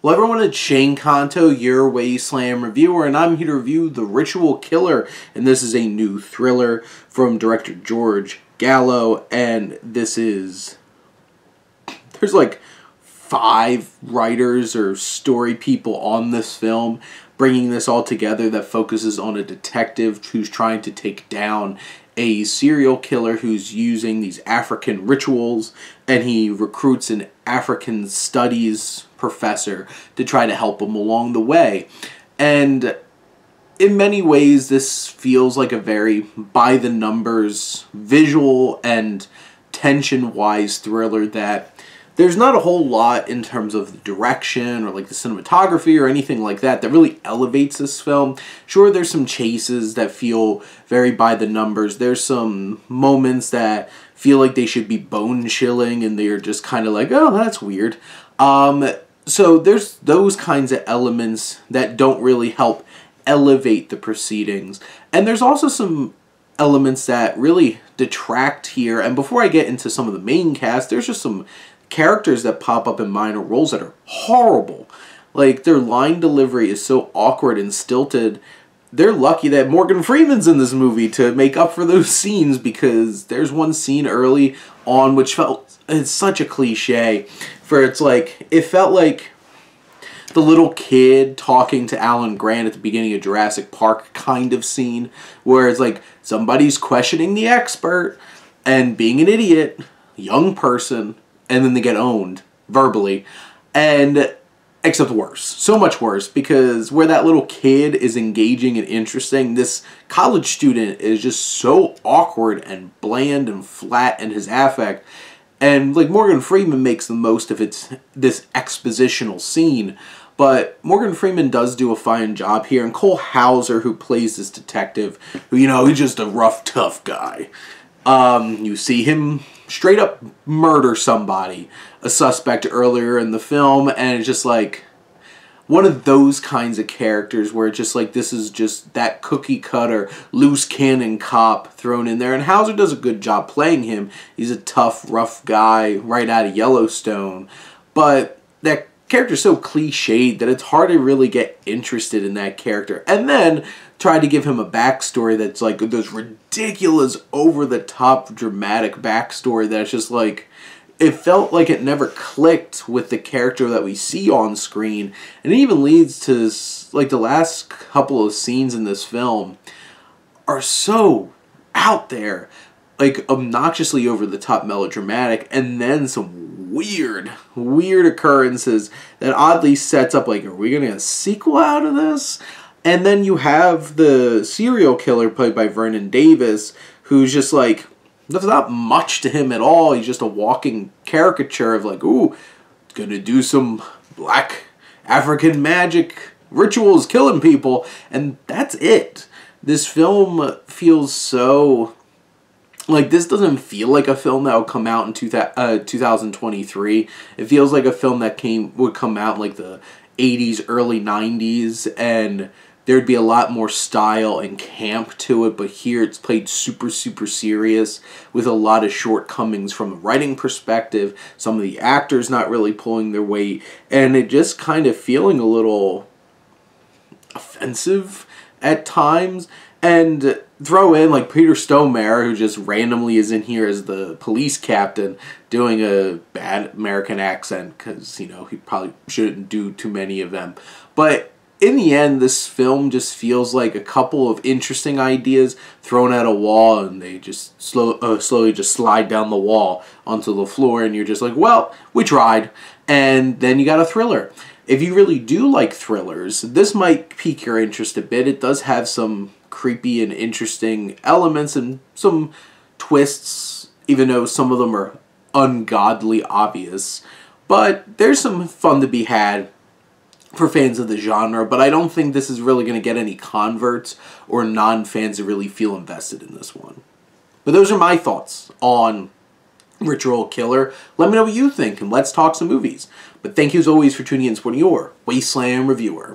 Hello everyone, it's Shane Kanto, your Wasteland reviewer, and I'm here to review The Ritual Killer, and this is a new thriller from director George Gallo, and there's like 5 writers or story people on this film, bringing this all together that focuses on a detective who's trying to take down a serial killer who's using these African rituals, and he recruits an African studies professor to try to help him along the way. And in many ways, this feels like a very by-the-numbers visual and tension-wise thriller that there's not a whole lot in terms of the direction or like the cinematography or anything like that that really elevates this film. Sure, there's some chases that feel very by the numbers. There's some moments that feel like they should be bone-chilling and they're just kind of like, oh, that's weird. So there's those kinds of elements that don't really help elevate the proceedings. And there's also some elements that really detract here. And before I get into some of the main cast, there's just some characters that pop up in minor roles that are horrible. Like, their line delivery is so awkward and stilted. They're lucky that Morgan Freeman's in this movie to make up for those scenes, because there's one scene early on which it's such a cliche, for it felt like the little kid talking to Alan Grant at the beginning of Jurassic Park kind of scene, where it's like somebody's questioning the expert and being an idiot, young person, and then they get owned verbally, and except worse. So much worse, because where that little kid is engaging and interesting, this college student is just so awkward and bland and flat in his affect. And like, Morgan Freeman makes the most of this expositional scene, but Morgan Freeman does do a fine job here, and Cole Hauser, who plays this detective, who, you know, he's just a rough, tough guy. You see him straight up murder somebody, a suspect earlier in the film, and it's just like one of those kinds of characters where it's just like, this is just that cookie cutter, loose cannon cop thrown in there, and Hauser does a good job playing him. He's a tough, rough guy right out of Yellowstone, but that character's so cliched that it's hard to really get interested in that character. And then try to give him a backstory that's like this ridiculous, over-the-top, dramatic backstory that's just like, it felt like it never clicked with the character that we see on screen. And it even leads to, like, the last couple of scenes in this film are so out there, like obnoxiously over-the-top melodramatic, and then some weird occurrences that oddly sets up, like, are we going to get a sequel out of this? And then you have the serial killer played by Vernon Davis, who's just like, there's not much to him at all. He's just a walking caricature of like, ooh, gonna do some black African magic rituals, killing people, and that's it. This film feels so, like, this doesn't feel like a film that would come out in 2023. It feels like a film that would come out in like the 80s, early 90s, and there'd be a lot more style and camp to it, but here it's played super serious with a lot of shortcomings from a writing perspective, some of the actors not really pulling their weight, and it just kind of feeling a little offensive at times. And throw in like Peter Stormare, who just randomly is in here as the police captain doing a bad American accent, because, you know, he probably shouldn't do too many of them. But in the end, this film just feels like a couple of interesting ideas thrown at a wall, and they just slowly just slide down the wall onto the floor, and you're just like, well, we tried. And then you got a thriller. If you really do like thrillers, this might pique your interest a bit. It does have some creepy and interesting elements and some twists, even though some of them are ungodly obvious. But there's some fun to be had for fans of the genre, but I don't think this is really going to get any converts or non-fans to really feel invested in this one. But those are my thoughts on Ritual Killer. Let me know what you think, and let's talk some movies. But thank you as always for tuning in and supporting your Wasteland reviewer.